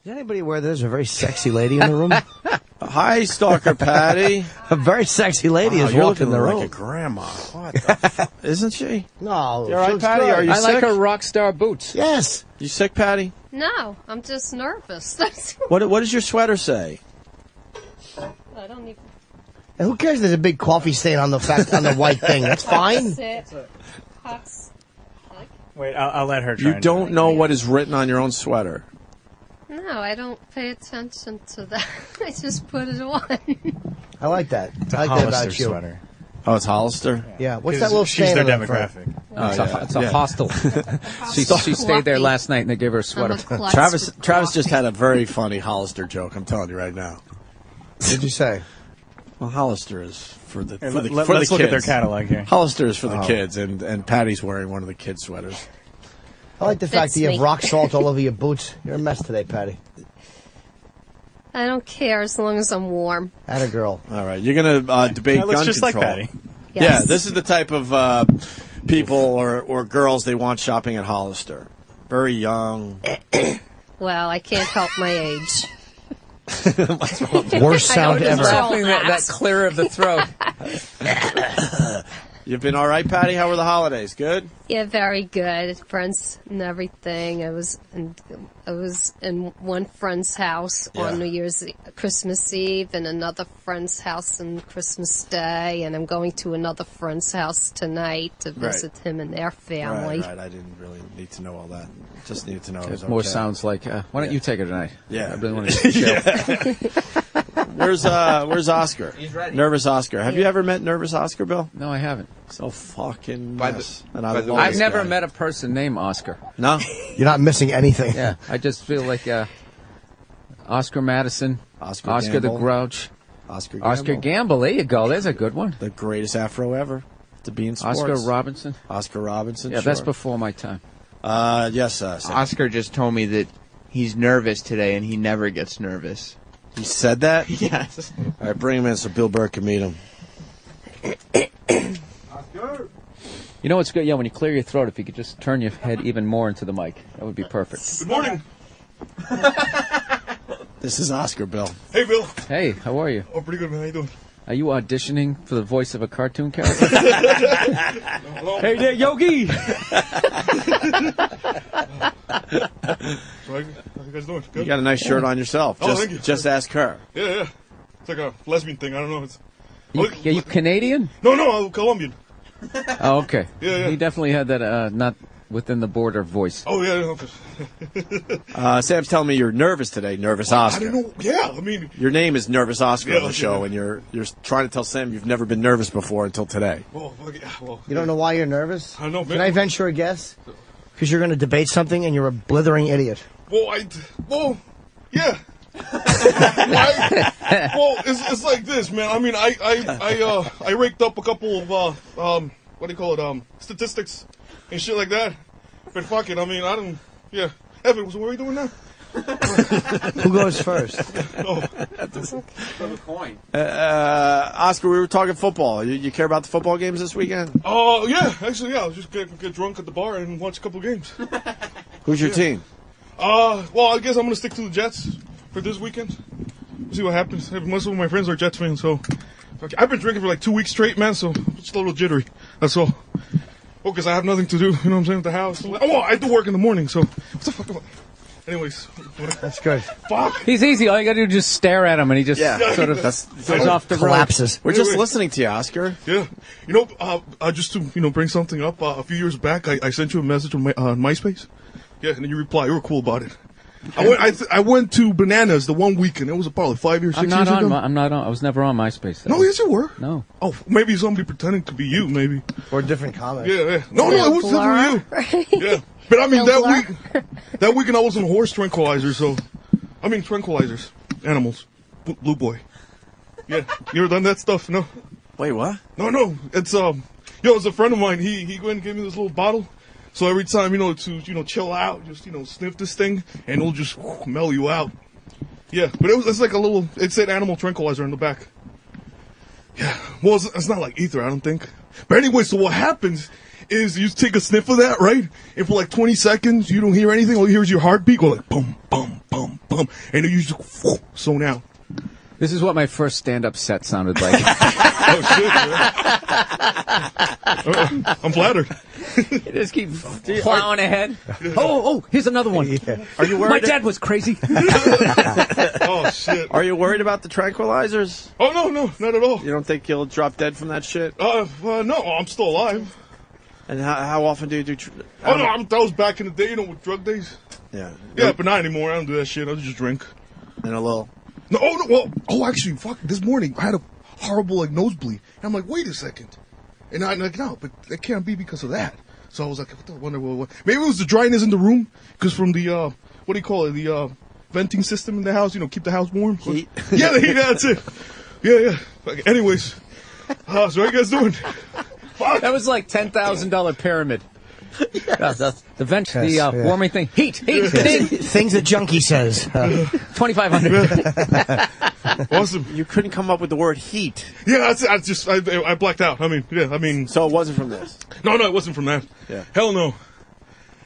Is anybody aware there's a very sexy lady in the room? Hi, Stalker Patti. A very sexy lady is walking in the room. Like a grandma. What the Isn't she? No. You all right, Patty? Are you sick? I like her rock star boots. Yes. You sick, Patty? No, I'm just nervous. What does your sweater say? I don't even... And who cares? There's a big coffee stain on the white thing. That's fine. Wait, I'll let her try. You don't know what is written on your own sweater. No, I don't pay attention to that. I just put it on. I like that. It's a I like that Hollister about you. sweater. Oh, it's Hollister? Yeah. What's that little She's stain their on the front? demographic. It's a hostel. she stayed there last night and they gave her a sweater. Travis just had a very funny Hollister joke. I'm telling you right now. What did you say? Well, Hollister is for the Hey, for the let's kids. look at their catalog here. Hollister is for the kids, and Patty's wearing one of the kids' sweaters. I like the fact that you have rock salt all over your boots. You're a mess today, Patty. I don't care as long as I'm warm. Atta girl. All right, you're gonna debate gun just control. like Patty. Yes. Yeah, this is the type of people or girls they want shopping at Hollister. Very young. Well, I can't help my age. Worst sound ever. Something that clear of the throat. You've been all right, Patty? How were the holidays? Good? Yeah, very good. Friends and everything. I was in one friend's house on New Year's Christmas Eve, and another friend's house on Christmas Day, and I'm going to another friend's house tonight to visit him and their family. Right. I didn't really need to know all that. Just needed to know it was It more okay. sounds like, why don't you take her tonight? Yeah. I really want to chill. Where's Oscar? He's ready. Nervous Oscar. Have you ever met Nervous Oscar, Bill? No, I haven't. So fucking By the- mess. And by the way, love I've this never guy. met a person named Oscar. No? You're not missing anything. Yeah, I just feel like Oscar Madison, Oscar the Gamble. Grouch, Oscar Oscar Gamble. There you go. There's a good one. The greatest afro ever to be in sports. Oscar Robinson. Oscar Robinson. Yeah, sure. that's before my time. Yes, Sam. Oscar just told me that he's nervous today, and he never gets nervous. He said that? Yes. All right, bring him in so Bill Burr can meet him. You know what's good? Yeah, when you clear your throat, if you could just turn your head even more into the mic, that would be perfect. Good morning. This is Oscar, Bill. Hey, Bill. Hey, how are you? Oh, pretty good, man. How you doing? Are you auditioning for the voice of a cartoon character? Hey there, Yogi! How you guys doing? Good? You got a nice shirt on yourself. Oh, Just, thank you. just ask her. Yeah. It's like a lesbian thing. I don't know. It's... Are you Canadian? No, I'm Colombian. Oh, okay. Yeah. He definitely had that not within the border voice. Oh, yeah. Sam's telling me you're nervous today, Nervous Oscar. I don't know. Yeah, I mean... Your name is Nervous Oscar on Yeah, the show, yeah. and you're trying to tell Sam you've never been nervous before until today. Well, You don't know why you're nervous? I don't know, man. Can I venture a guess? Because you're going to debate something and you're a blithering idiot. Well, yeah. It's like this, man. I mean, I raked up a couple of what do you call it? Statistics and shit like that. But fuck it. I mean, I don't. Yeah, Evan, so what are we doing now? Who goes first? Oscar, we were talking football. You care about the football games this weekend? Oh, yeah. Actually, yeah. I was just get drunk at the bar and watch a couple of games. Who's your team? Well, I guess I'm gonna stick to the Jets for this weekend. See what happens. Most of my friends are Jets fans, so I've been drinking for like 2 weeks straight, man. So I'm just a little jittery. That's all. Well, because I have nothing to do. You know what I'm saying? At the house. Oh, I do work in the morning. So what the fuck? Anyways, that's good. Fuck. He's easy. All you got to do is just stare at him, and he just sort of goes off the road. Collapses. We're just listening to you, Oscar. Yeah. You know, just to bring something up. A few years back, I sent you a message on MySpace. Yeah, and then you replied. You were cool about it. I went to Bananas the one weekend. It was probably 5 years, 6 years ago. I'm not on. I was never on MySpace. No, yes, you were. No. Oh, maybe somebody pretending to be you, maybe. Or different comments. Yeah. No, it was definitely you. Yeah. But I mean, that weekend I was on horse tranquilizers, tranquilizers. Animals. Blue boy. Yeah. You ever done that stuff? No? Wait, what? No. It's, it's a friend of mine. He went and gave me this little bottle. So every time, to chill out, just, sniff this thing, and it'll just mellow you out. Yeah, but it's like it said animal tranquilizer on the back. Yeah, well, it's not like ether, I don't think. But anyway, so what happens is you take a sniff of that, right? And for like 20 seconds, you don't hear anything. All you hear is your heartbeat go like boom, boom, boom, boom. bum, and it used to zone out. This is what my first stand-up set sounded like. Oh shit! I'm flattered. You just keep plowing ahead. Oh, here's another one. Yeah. Are you worried? My dad was crazy. Oh shit! Are you worried about the tranquilizers? Oh no, not at all. You don't think you'll drop dead from that shit? No, I'm still alive. And how often do you do? That was back in the day, with drug days. Yeah. Yeah, but not anymore. I don't do that shit. I just drink. And a little. Actually, fuck. This morning I had a horrible nosebleed. And I'm like, wait a second, and I'm like, no, but it can't be because of that. So I was like, wonder what? Maybe it was the dryness in the room, because from the what do you call it? The venting system in the house. Keep the house warm. Heat. Yeah, the heat. That's it. Yeah. Anyways, so how you guys doing? Fuck. That was like $10,000 pyramid. The vent, Yes, warming thing. Heat. Things a junkie says. 2,500. Awesome. You couldn't come up with the word heat. Yeah, I blacked out. I mean. So it wasn't from this. No, it wasn't from that. Yeah. Hell no.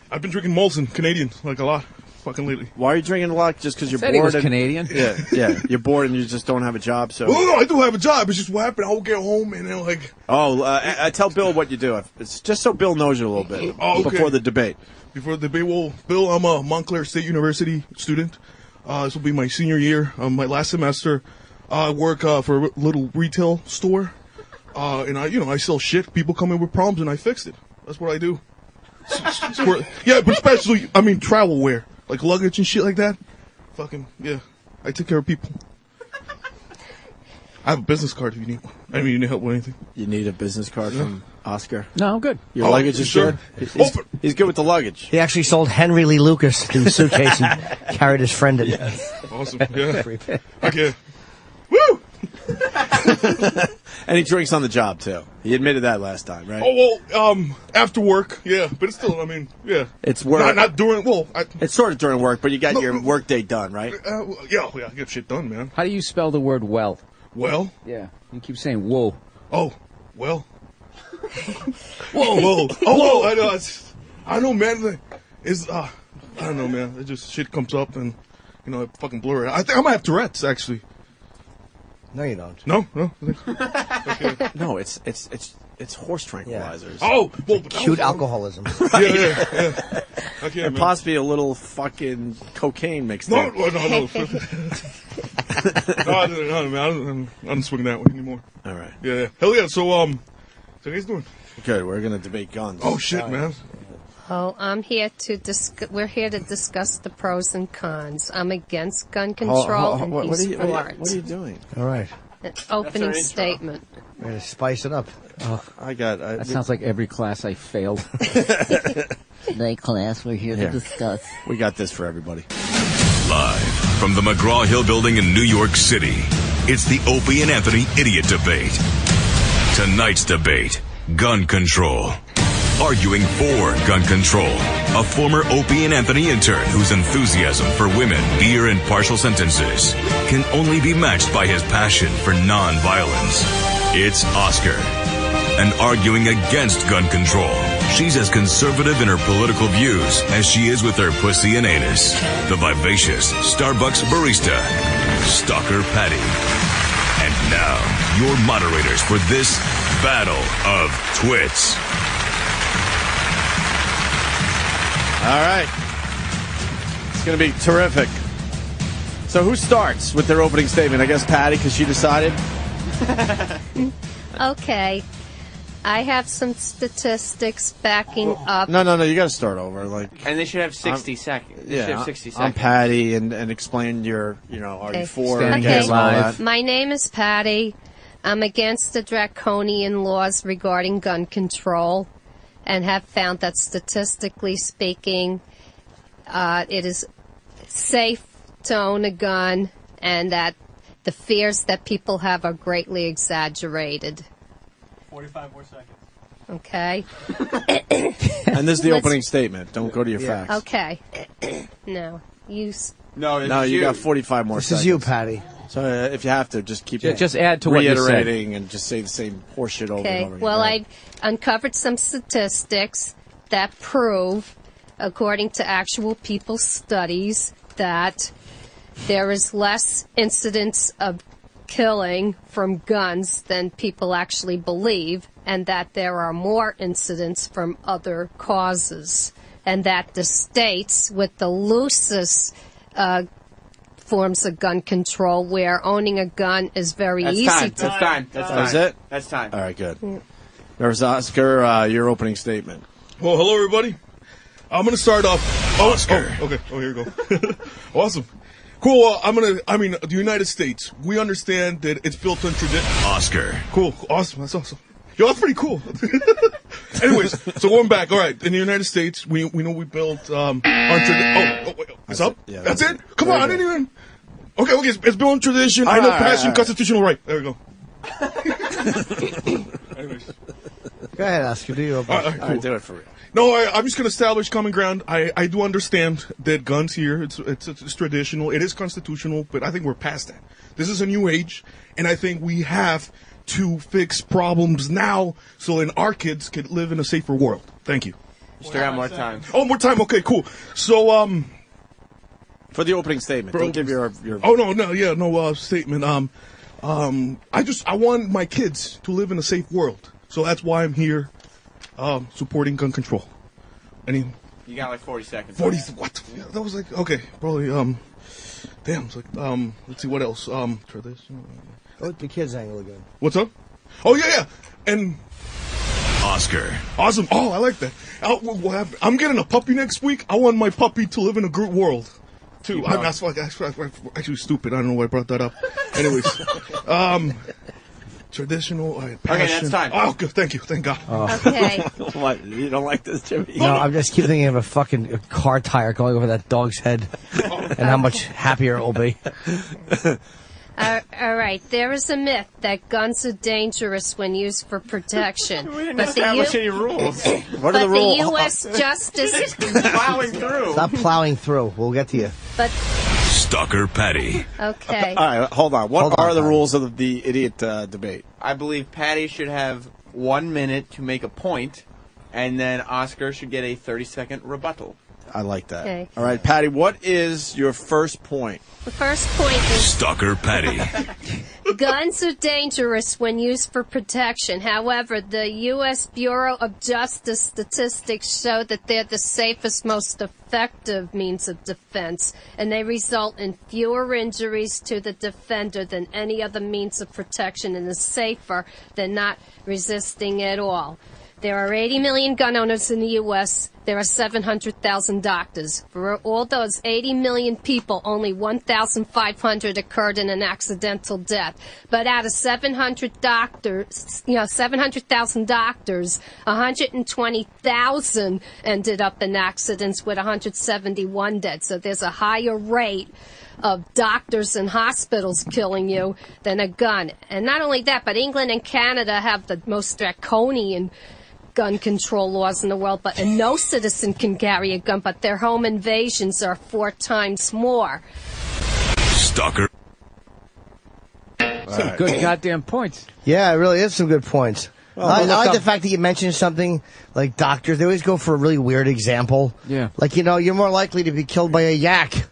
I've been drinking Molson, Canadian, like a lot, fucking lately. Why are you drinking a lot? Just because you're Said bored? he was and- Canadian. Yeah. You're bored and you just don't have a job. So. Well, no, I do have a job. It's just what happened. I will get home and then I tell Bill what you do. It's just so Bill knows you a little bit Oh, okay. before the debate. Before the debate, well, Bill, I'm a Montclair State University student. This will be my senior year, my last semester. I work for a little retail store, and I sell shit. People come in with problems, and I fix it. That's what I do. Yeah, but especially, travel wear, like luggage and shit like that. Fucking, yeah. I take care of people. I have a business card if you need one. You need help with anything. You need a business card from Oscar. No, I'm good. Your luggage is sure? good? He's good with the luggage. He actually sold Henry Lee Lucas the suitcase and carried his friend in. Awesome, yeah. Okay. Woo! And he drinks on the job, too. He admitted that last time, right? Oh, well, after work, yeah. But it's still, yeah. It's work. Not during, It's sort of during work, but you got your work day done, right? yeah, I get shit done, man. How do you spell the word well? Well? Yeah. You keep saying whoa. Oh, well. Whoa. Oh, I know, man. I don't know, man. It just, shit comes up and, I fucking blur it. I think I might have Tourette's, actually. No, you don't. No? Okay. No, it's horse tranquilizers. Oh, well, Cute alcoholism. Yeah. Okay, And man. possibly a little fucking cocaine mixed No. in. No, man. I don't swing that one anymore. All right. Yeah. Hell yeah. So how you guys doing? Good. We're going to debate guns. Oh, shit, man. Oh, we're here to discuss the pros and cons. I'm against gun control, and he's for it. What are you doing? All right. An opening statement. We're going to spice it up. That sounds like every class I failed. Today, class, we're here to discuss. We got this for everybody. Live from the McGraw-Hill Building in New York City, it's the Opie and Anthony Idiot Debate. Tonight's debate, gun control. Arguing for gun control, a former Opie and Anthony intern whose enthusiasm for women, beer, and partial sentences can only be matched by his passion for non-violence. It's Oscar. And arguing against gun control, she's as conservative in her political views as she is with her pussy and anus. The vivacious Starbucks barista, Stalker Patti. And now, your moderators for this battle of twits. All right. It's going to be terrific. So who starts with their opening statement? I guess Patty, because she decided. Okay. I have some statistics backing up. No. You got to start over. And they should have 60 seconds. They should have 60 seconds. I'm Patty, and explain your, are you for Standing against here all live. that? My name is Patty. I'm against the draconian laws regarding gun control and have found that statistically speaking, it is safe to own a gun and that the fears that people have are greatly exaggerated. 45 more seconds. Okay? And this is the opening statement. Don't go to your facts. Okay. No. No, you got 45 more This seconds. is you, Patty. So if you have to, just keep Just add to what you said. reiterating and just say the same horseshit over Okay. and over again. Well, Right. I've uncovered some statistics that prove, according to actual people's studies, that there is less incidents of killing from guns than people actually believe, and that there are more incidents from other causes, and that the states with the loosest forms of gun control, where owning a gun is very easy to... That's time. That's it? That's time. All right, good. There's Oscar, your opening statement. Well, hello, everybody. I'm going to start off... Oscar. Okay. Oh, here we go. Awesome. Cool. The United States, we understand that it's built on tradition. Oscar. Cool. Awesome. That's awesome. Yo, that's pretty cool. Anyways, so going back. All right. In the United States, we know we built on tradition. Wait. It's up? Yeah, that's it? Come on. I didn't even... Okay. It's built on tradition. I know passion, constitutional right. There we go. Anyways. Go ahead, Oscar. Do your Cool. All right, do it for real. No, I'm just going to establish common ground. I do understand that guns here, it's traditional, it is constitutional, but I think we're past that. This is a new age, and I think we have to fix problems now so that our kids can live in a safer world. Thank you. Still got more time. Oh, more time. Okay, cool. So, For the opening statement, don't give your... Oh, no statement. I want my kids to live in a safe world, so that's why I'm here. Supporting gun control. You got like 40 seconds. 40, what? Yeah, that was like, okay, probably, damn, it's like, let's see, what else? Traditional. Go with the kids' angle again. What's up? Oh, yeah. And... Oscar. Awesome. Oh, I like that. What happened? I'm getting a puppy next week. I want my puppy to live in a good world, too. That's actually stupid. I don't know why I brought that up. Anyways, traditional. Passion. Okay, that's time. Oh, good. Thank you. Thank God. Okay. What? You don't like this, Jimmy? No, I'm just keep thinking of a fucking car tire going over that dog's head and how much happier it will be. All right. There is a myth that guns are dangerous when used for protection. We didn't establish any rules. What are the rules? The U.S. Justice... Plowing through. Stop plowing through. We'll get to you. But... Stalker Patti. Okay. All right, hold on. What are the rules of the idiot debate? I believe Patty should have 1 minute to make a point, and then Oscar should get a 30-second rebuttal. I like that. Okay. All right, Patty, what is your first point? The first point is... Stalker Patti. Guns are dangerous when used for protection. However, the U.S. Bureau of Justice statistics show that they're the safest, most effective means of defense, and they result in fewer injuries to the defender than any other means of protection, and is safer than not resisting at all. There are 80 million gun owners in the U.S. There are 700,000 doctors. For all those 80 million people, only 1,500 occurred in an accidental death. But out of 700,000 doctors, 120,000 ended up in accidents with 171 dead. So there's a higher rate of doctors and hospitals killing you than a gun. And not only that, but England and Canada have the most draconian gun control laws in the world, and no citizen can carry a gun, but their home invasions are 4 times more. Stalker. Some good goddamn points. Yeah, it really is some good points. Well, I look like up- the fact that you mentioned something like doctors. They always go for a really weird example. Yeah. Like, you're more likely to be killed by a yak.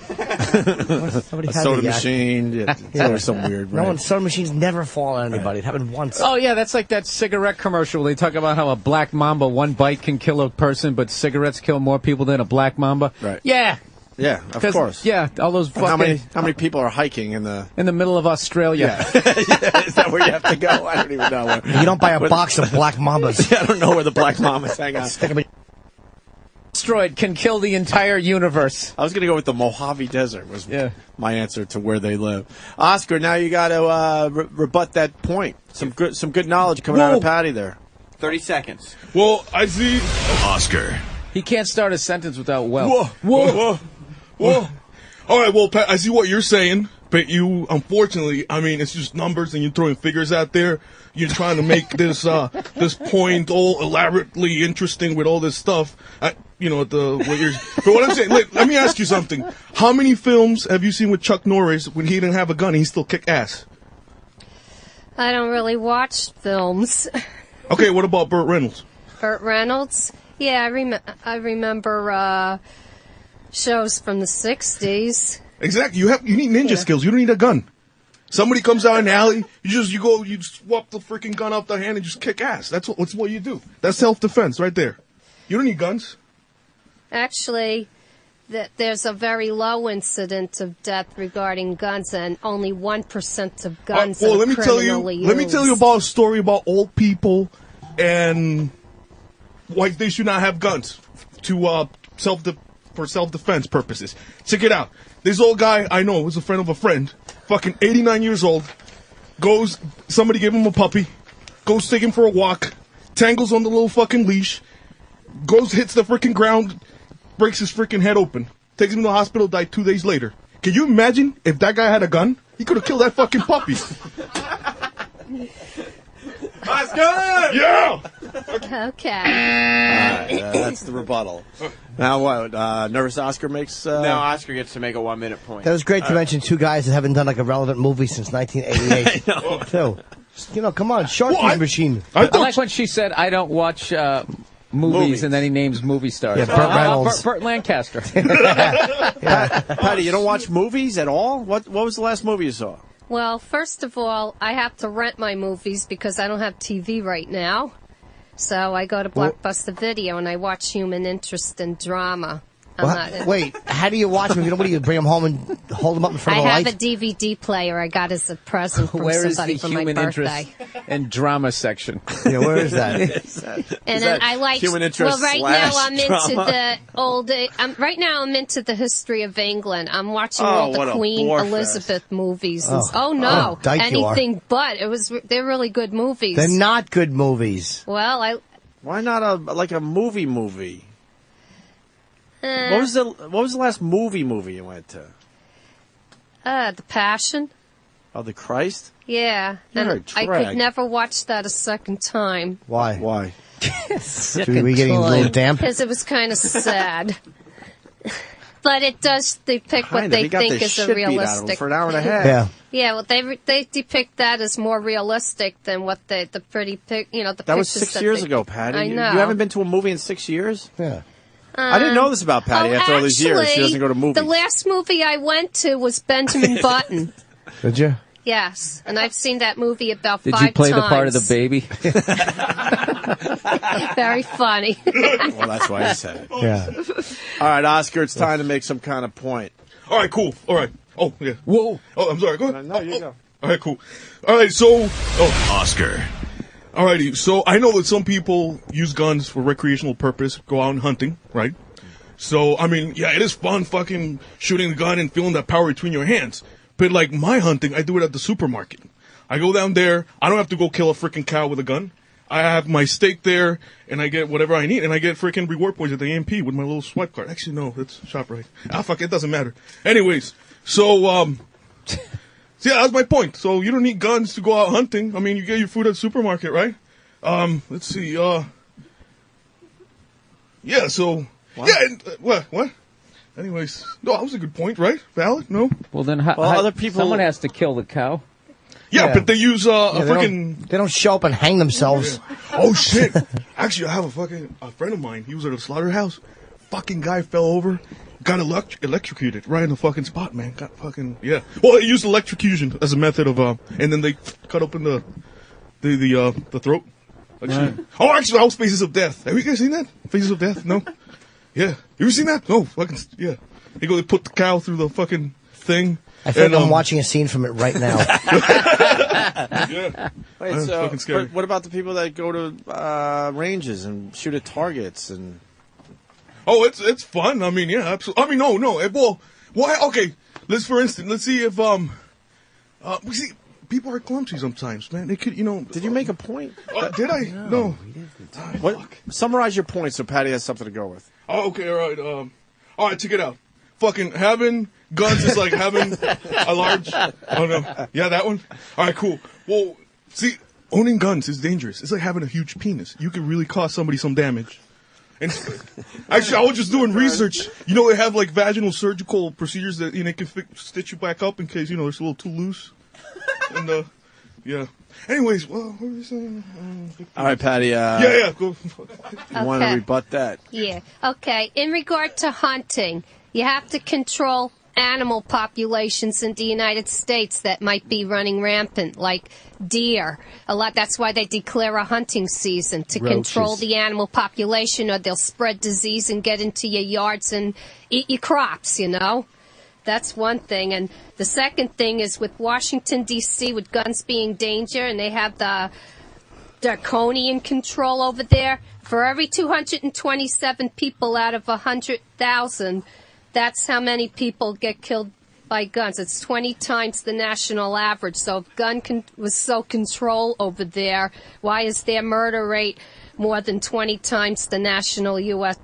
Somebody A had soda yak. machine. Yeah, it's always some weird. No right? one, soda machines never fall on anybody. It happened once. Oh, yeah, that's like that cigarette commercial. They talk about how a black mamba, one bite can kill a person, but cigarettes kill more people than a black mamba. Right. Yeah. Yeah, of 'Cause, course. Yeah, all those fucking... How many people are hiking in the... In the middle of Australia. Yeah. Is that where you have to go? I don't even know. You don't buy a box of black mambas. I don't know where the black mamas hang out. Asteroid can kill the entire universe. I was going to go with the Mojave Desert was my answer to where they live. Oscar, now you got to rebut that point. Some good knowledge coming out of Patty there. 30 seconds. Well, I see... Oscar. He can't start a sentence without well. Whoa. All right, well, Pat, I see what you're saying, but you, unfortunately, it's just numbers and you're throwing figures out there. You're trying to make this this point all elaborately interesting with all this stuff. But what I'm saying, let me ask you something. How many films have you seen with Chuck Norris when he didn't have a gun and he still kicked ass? I don't really watch films. Okay, what about Burt Reynolds? Burt Reynolds? Yeah, I remember shows from the 60s. Exactly. You need ninja skills. You don't need a gun. Somebody comes out in the alley, you swap the freaking gun out the hand and just kick ass. That's what you do. That's self-defense right there. You don't need guns. Actually, there's a very low incident of death regarding guns, and only 1% of guns are criminally used. Let me tell you about a story about old people and why they should not have guns for self-defense purposes. Check it out. This old guy I know was a friend of a friend, fucking 89 years old, somebody gave him a puppy, goes take him for a walk, tangles on the little fucking leash, hits the freaking ground, breaks his freaking head open, takes him to the hospital, died 2 days later. Can you imagine if that guy had a gun? He could have killed that fucking puppy. That's good! Yeah! Okay. That's the rebuttal. Now what? Nervous Oscar makes... Now Oscar gets to make a 1 minute point. That was great to mention two guys that haven't done like a relevant movie since 1988. I know. Too. You know, come on, Sharky's Machine. I like when she said, I don't watch movies, and then he names movie stars. Yeah, Burt Reynolds. Burt Lancaster. Patty, you don't watch movies at all? What was the last movie you saw? Well, first of all, I have to rent my movies because I don't have TV right now. So I go to Blockbuster Video and I watch Human Interest and Drama. Wait, how do you watch them? What do you bring them home and hold them up in front of a light? I have a DVD player I got as a present from Where is somebody the for my human birthday. interest and drama section? Yeah, where is that? And then I like. Human interest Well, right now I'm drama? into the old. Right now I'm into the history of England. I'm watching all what the a Queen bore Elizabeth fest. movies. Oh. No, Dyke you are. anything but. They're really good movies. They're not good movies. Well, Why not a movie? What was the last movie you went to? The Passion. Oh, the Christ? Yeah, You're a and I drag. could never watch that a second time Why? Why? Are we getting a little damp? because it was kind of sad. But it does depict what they He got think the is shit a beat out of him realistic. for an hour and a half. Yeah. Yeah, well, they depict that as more realistic than what the pretty the That was pictures 6 years they- ago, Patty. I You know. haven't been to a movie in 6 years? Yeah. I didn't know this about Patty after all these years. She doesn't go to movies. The last movie I went to was Benjamin Button. Did you? Yes, and I've seen that movie about Did 5 you play times. the part of the baby? Very funny. Well, that's why he said it. Yeah. All right, Oscar, it's time to make some kind of point. All right, cool. All right. Oh, yeah. Whoa. Oh, I'm sorry. Go ahead. No, you go. All right, cool. All right, so... Oscar. Alrighty, so I know that some people use guns for recreational purpose, go out and hunting, right? So, I mean, yeah, it is fun fucking shooting the gun and feeling that power between your hands. But like my hunting, I do it at the supermarket. I go down there, I don't have to go kill a freaking cow with a gun. I have my steak there, and I get whatever I need, and I get freaking reward points at the AMP with my little swipe card. Actually, no, that's ShopRite. Fuck, it doesn't matter. Anyways, so, so yeah, that's my point. So you don't need guns to go out hunting. I mean, you get your food at the supermarket, right? Let's see, yeah, so, What? yeah, and, what? Anyways, no, that was a good point, right? Valid? No? Well, then other people... someone has to kill the cow. Yeah, Yeah. but they use, a freaking... They don't show up and hang themselves. Oh, shit. Actually, I have a friend of mine. He was at a slaughterhouse. Fucking guy fell over. Got electrocuted right in the fucking spot, man. Got fucking, yeah. Well, they used electrocution as a method of, and then they cut open the throat. Actually. Right. Oh, actually, that was Faces of Death. Have you guys seen that? Faces of Death? No? Yeah. You ever seen that? No, fucking, yeah. They put the cow through the fucking thing. I feel like I'm watching a scene from it right now. Yeah. Wait, That's fucking scary. but what about the people that go to ranges and shoot at targets and... Oh, it's fun. I mean, yeah, absolutely. I mean, no. Well, why? Okay, let's see if we see people are clumsy sometimes, man. They could, Did you make a point? Did I? No. What? Summarize your point so Patty has something to go with. Oh, okay, all right, check it out. Fucking having guns is like having a large. Oh no, yeah, that one. All right, cool. Well, see, owning guns is dangerous. It's like having a huge penis. You could really cause somebody some damage. And actually, I was just doing research. You know, they have like vaginal surgical procedures that can stitch you back up in case it's a little too loose. And yeah. Anyways, well, what were you saying? All right, Patty. Yeah. Go. You want to rebut that? Yeah. Okay. In regard to hunting, you have to control animal populations in the United States that might be running rampant, like deer. That's why they declare a hunting season, to control the animal population, or they'll spread disease and get into your yards and eat your crops, you know? That's one thing. And the second thing is with Washington, D.C., with guns being danger, and they have the draconian control over there. For every 227 people out of 100,000, that's how many people get killed by guns. It's 20 times the national average. So if gun was so controlled over there, why is their murder rate more than 20 times the national U.S.?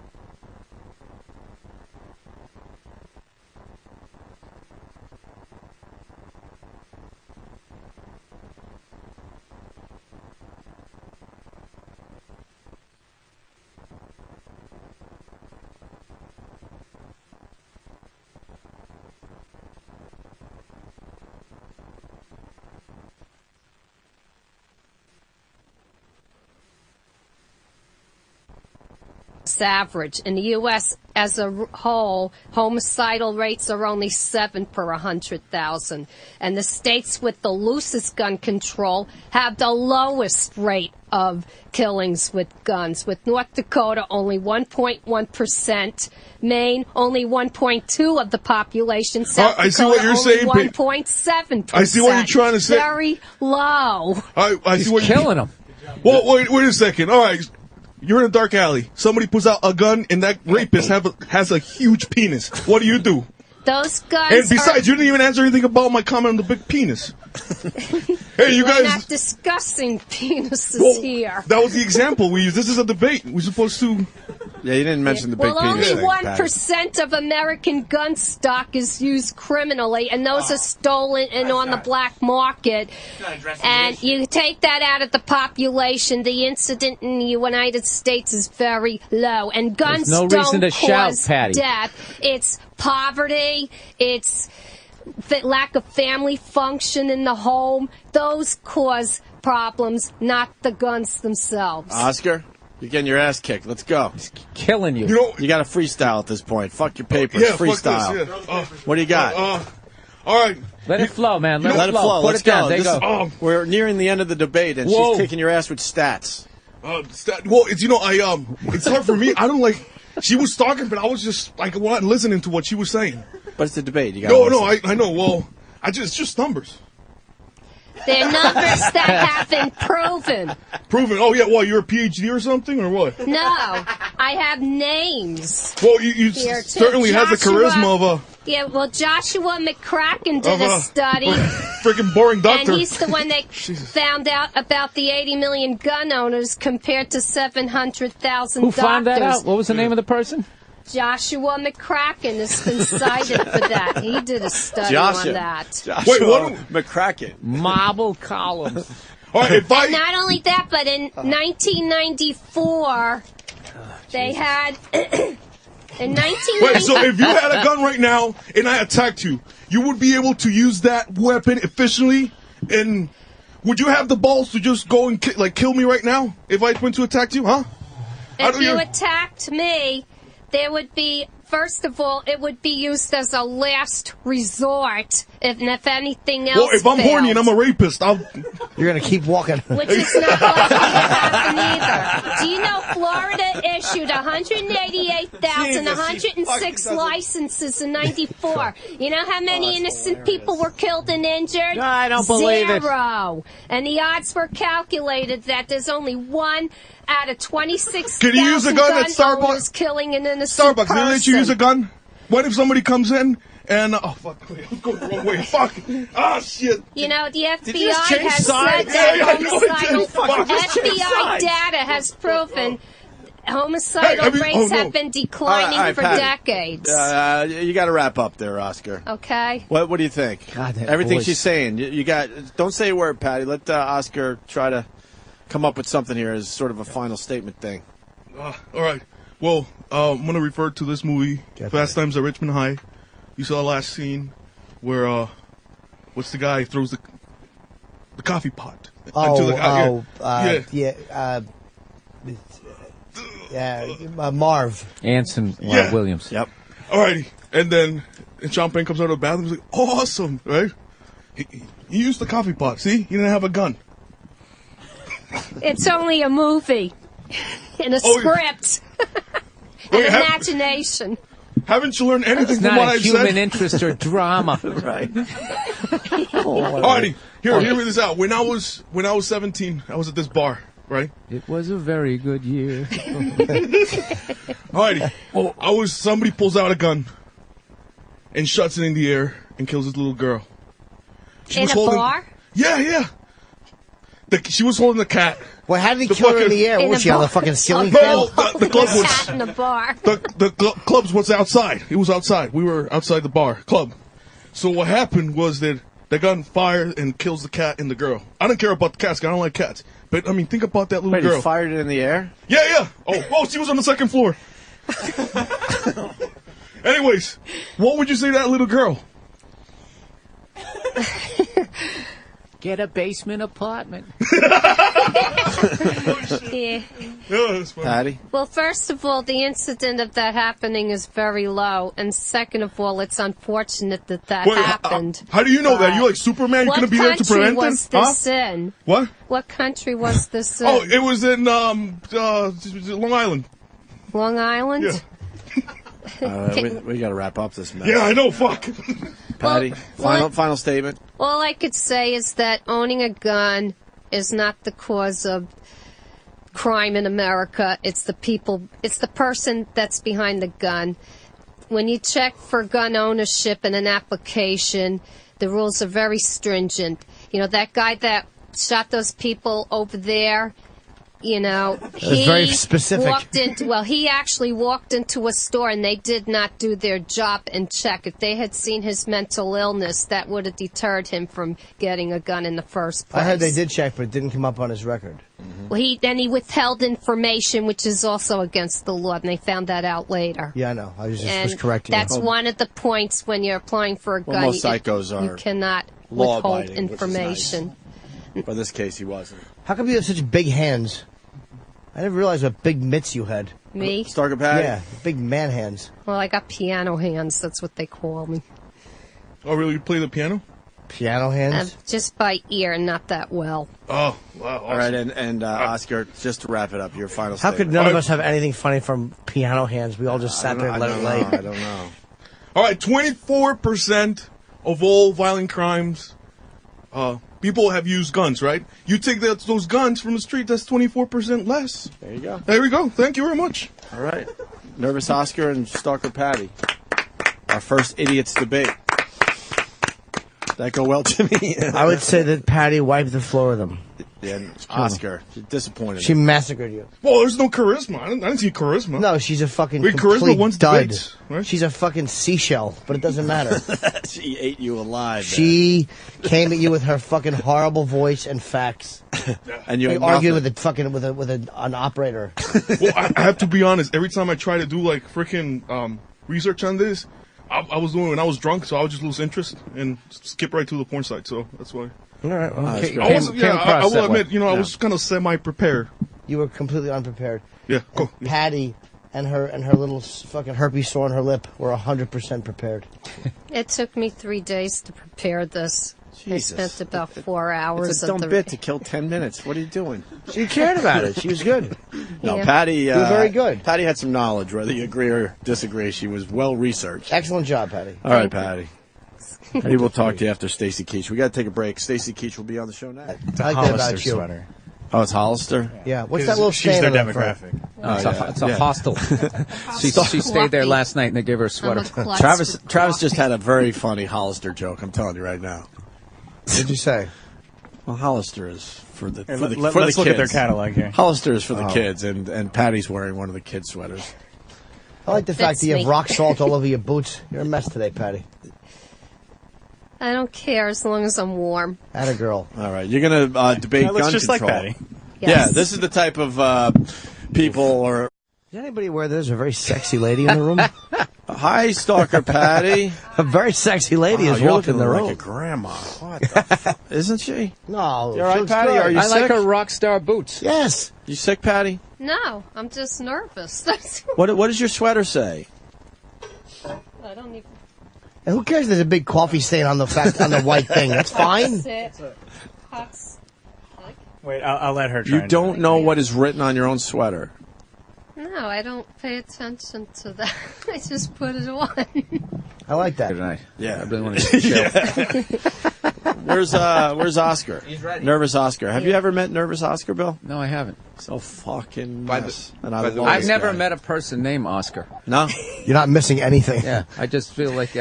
Average. In the U.S. as a whole, homicidal rates are only 7 per 100,000. And the states with the loosest gun control have the lowest rate of killings with guns. With North Dakota, only 1.1%. Maine, only 1.2% of the population. South Dakota, I see what you're saying. 1.7%. I see what you're trying to say. Very low. I see what you're killing them. Well, wait a second. All right. You're in a dark alley. Somebody pulls out a gun, and that rapist has a huge penis. What do? Those guns. And besides, you didn't even answer anything about my comment on the big penis. Hey, you guys. We're not discussing penises here. That was the example we used. This is a debate. We're supposed to. Yeah, you didn't mention the big penis thing. Well, only 1% of American gun stock is used criminally, and those are stolen and on the black market. And you take that out of the population, the incident in the United States is very low. And guns There's no reason don't to shout, cause Patty. death. It's poverty. It's lack of family function in the home. Those cause problems, not the guns themselves. Oscar? You're getting your ass kicked. Let's go. He's killing you. You got to freestyle at this point. Fuck your papers. Yeah, freestyle. Fuck this, yeah. What do you got? All right. Let it flow, man. Let it Let flow. Put Let's it down. go. There you go. We're nearing the end of the debate, and Whoa. she's kicking your ass with stats. Well, it's it's hard for me. I don't like. She was talking, but I was just like listening to what she was saying. But it's a debate. You got No, I know. Well, it's just numbers. They're numbers that have been proven. Proven? Oh yeah. Well, you're a PhD or something, or what? No, I have names. Well, you Here, certainly has the charisma of a. Yeah, well, Joshua McCracken did a study. Freaking boring doctor. And he's the one that found out about the 80 million gun owners compared to 700,000 Who doctors. found that out? What was the name of the person? Joshua McCracken has been cited for that. He did a study on that. Wait, what? McCracken. Marble columns. All right, if And not only that, but in 1994, they had... In 1990... Wait, so if you had a gun right now and I attacked you, you would be able to use that weapon efficiently? And would you have the balls to just go and kill me right now if I went to attack you, huh? If you attacked me, there would be, first of all, it would be used as a last resort, if anything else. Well, if I'm horny and I'm a rapist, You're gonna keep walking. Which is not likely to happen either. Do you know Florida issued 188,106 licenses in '94? You know how many innocent people were killed and injured? No, I don't believe it. 0. And the odds were calculated that there's only 1 out of 26,000 Can you use a gun at Starbucks? Killing an innocent Starbucks, person. they let you use a gun? What if somebody comes in and oh fuck, wait, I'm going the wrong way. Fuck. Ah shit. You know, the FBI you just change has sides? said that Yeah, I know, FBI data has proven homicidal rates have been declining All right, for Patty. decades. You got to wrap up there, Oscar. Okay. What do you think? God, that Everything voice. she's saying. You got. Don't say a word, Patty. Let Oscar try to come up with something here as sort of a final statement thing. All right. Well, I'm gonna refer to this movie, Fast Times at Richmond High. You saw the last scene where what's the guy throws the coffee pot into the Marv. Anson Yeah. Williams. Yep. Alrighty. And then Champagne comes out of the bathroom. He's like, awesome, right? He used the coffee pot. See? He didn't have a gun. It's only a movie. And a script. And imagination. Haven't you learned anything It's from not what a I've human said? interest or drama. Right. Alrighty, hear me this out. When I was 17, I was at this bar, right? It was a very good year. Alrighty. Somebody pulls out a gun and shuts it in the air and kills this little girl. In a bar? Yeah. She was holding the cat. Well, how did he kill her in the air? In Was a she on bar. the fucking ceiling No, fan? the club was Cat in the bar. the clubs was outside. It was outside. We were outside the bar club. So what happened was that the gun fired and kills the cat and the girl. I don't care about the cats. 'Cause I don't like cats. But I mean, think about that little Wait, girl. he fired it in the air? Yeah. Oh, she was on the second floor. Anyways, what would you say to that little girl? Get a basement apartment. Yeah. Yeah, that's funny. Patty? Well, first of all, the incident of that happening is very low. And second of all, it's unfortunate that Wait, happened. How do you know that? You like Superman? You're What gonna be there to prevent country it? was this in? What? What country was this in? Oh, it was in Long Island. Long Island? Yeah. We got to wrap up this mess. Yeah, I know. Fuck. Patty, final statement. All I could say is that owning a gun is not the cause of crime in America. It's the people, it's the person that's behind the gun. When you check for gun ownership in an application, the rules are very stringent. You know, that guy that shot those people over there, you know, he very specific. he actually walked into a store and they did not do their job and check. If they had seen his mental illness, that would have deterred him from getting a gun in the first place. I heard they did check, but it didn't come up on his record. Well, he withheld information, which is also against the law, and they found that out later. Yeah, I know. I was And just correcting that's you. one of the points when you're applying for a gun. most psychos you are cannot withhold law-abiding, which is information. But in this case, he wasn't. How come you have such big hands? I didn't realize what big mitts you had. Me? Stalker Patti? Yeah, big man hands. Well, I got piano hands. That's what they call me. Oh, really? You play the piano? Piano hands? Just by ear, not that well. Oh, wow. Awesome. All right, and Oscar, just to wrap it up, your final How statement. could none of us have anything funny from piano hands? We all just sat there and let it lay. I don't know. All right, 24% of all violent crimes, people have used guns, right? You take those guns from the street, that's 24% less. There you go. There we go. Thank you very much. All right. Nervous Oscar and Stalker Patti. Our first idiots debate. That go well, Jimmy? I would say that Patty wiped the floor with them. Yeah, Oscar, disappointed. She massacred you. Well, there's no charisma. I didn't see charisma. No, she's a fucking Wait, complete charisma wins dud. debates, right? She's a fucking seashell, but it doesn't matter. She ate you alive. She came at you with her fucking horrible voice and facts. And you She had argued nothing. with a fucking an operator. Well, I have to be honest. Every time I try to do like freaking research on this, I was doing it when I was drunk, so I would just lose interest and skip right to the porn site. So that's why. All right. Well, that's okay. great. I will admit, I was kind of semi-prepared. You were completely unprepared. Yeah, go. Patty and her little fucking herpes sore on her lip were 100% prepared. It took me 3 days to prepare this. Jesus. I spent about 4 hours. It's a dumb bit to kill 10 minutes. What are you doing? She cared about it. She was good. No, Yeah. Patty. You were very good. Patty had some knowledge, whether you agree or disagree. She was well researched. Excellent job, Patty. All right, Patty. Maybe we'll talk to you after Stacy Keach. We got to take a break. Stacy Keach will be on the show next. I like that about you. sweater. Oh, it's Hollister. Yeah. What's that little She's stain their on the front? demographic. It's a hostel. she stayed there last night and they gave her a sweater. Travis just had a very funny Hollister joke. I'm telling you right now. What did you say? Well, Hollister is for the Let's kids. look at their catalog here. Hollister is for the kids, and Patty's wearing one of the kids' sweaters. I like the fact Fits that you have me. rock salt all over your boots. You're a mess today, Patty. I don't care as long as I'm warm. Atta girl. All right, you're gonna debate That looks gun just control. like Patty. Yes. Yeah, this is the type of people or. Is anybody aware there's a very sexy lady in the room? Hi, Stalker Patti. A very sexy lady Wow, has you're walked in looking the like room. a grandma. What the fuck? Isn't she? No. You all right, she looks Patty? good. Are you I like sick? her rock star boots. Yes. You sick, Patty? No, I'm just nervous. That's What does your sweater say? I don't even. And who cares if there's a big coffee stain on the white thing? That's fine. Wait, I'll let her try. You don't know what is written on your own sweater. No, I don't pay attention to that. I just put it on. I like that. Good night. Yeah. I really want to chill. Where's Oscar? He's ready. Nervous Oscar. Have you ever met Nervous Oscar, Bill? No, I haven't. So fucking By the- nice. And by the love way- I've this never guy. met a person named Oscar. No? You're not missing anything. Yeah, I just feel like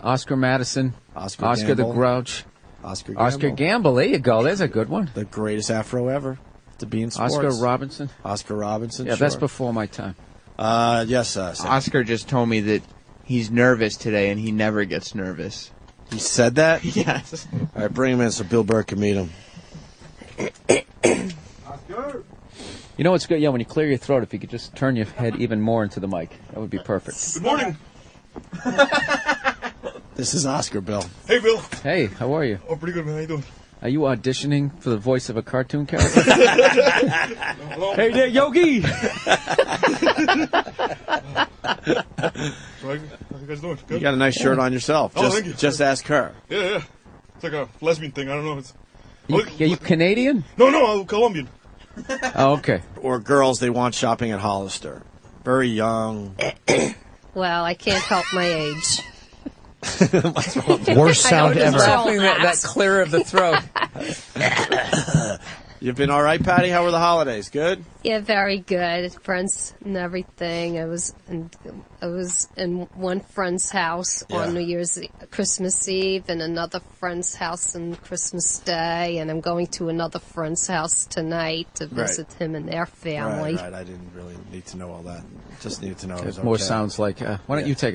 Oscar Madison, Oscar Oscar Gamble. the Grouch, Oscar Gamble. Oscar Gamble. There you go. There's a good one. The greatest afro ever to be in sports. Oscar Robinson. Oscar Robinson. Yeah, sure. that's before my time. Yes, Sam. Oscar just told me that he's nervous today, and he never gets nervous. He said that? Yes. All right, bring him in so Bill Burr can meet him. You know what's good? Yeah, when you clear your throat, if you could just turn your head even more into the mic, that would be perfect. Good morning. This is Oscar, Bill. Hey, Bill. Hey, how are you? Oh, pretty good, man. How you doing? Are you auditioning for the voice of a cartoon character? Hey there, Yogi! So how you guys doing? Good? You got a nice shirt on yourself. Oh, thank you. Just ask her. Yeah, yeah. It's like a lesbian thing. I don't know. It's... Are you Canadian? No, I'm Colombian. Oh, okay. Or girls they want shopping at Hollister. Very young. Well, I can't help my age. Worst sound I know, ever. just Laughing that clear of the throat. You've been all right, Patty? How were the holidays? Good? Yeah, very good. Friends and everything. I was in one friend's house on New Year's Christmas Eve, and another friend's house on Christmas Day, and I'm going to another friend's house tonight to visit him and their family. Right. I didn't really need to know all that. Just needed to know it was It more okay. sounds like, why don't you take